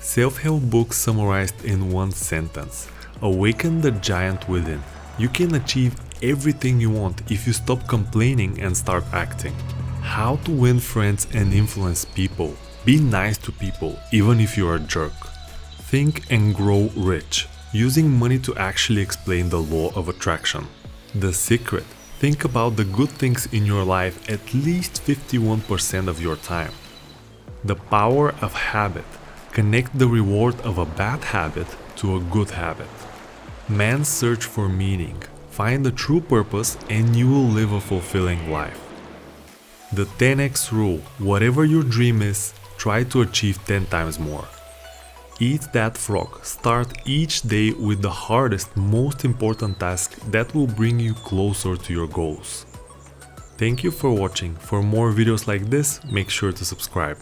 Self-help book summarized in one sentence. Awaken the giant within. You can achieve everything you want if you stop complaining and start acting. How to win friends and influence people. Be nice to people, even if you're a jerk. Think and grow rich. Using money to actually explain the law of attraction. The secret. Think about the good things in your life at least 51% of your time. The power of habit. Connect the reward of a bad habit to a good habit. Man's search for meaning. Find the true purpose and you will live a fulfilling life. The 10x rule. Whatever your dream is, try to achieve 10 times more. Eat that frog. Start each day with the hardest, most important task that will bring you closer to your goals. Thank you for watching. For more videos like this, make sure to subscribe.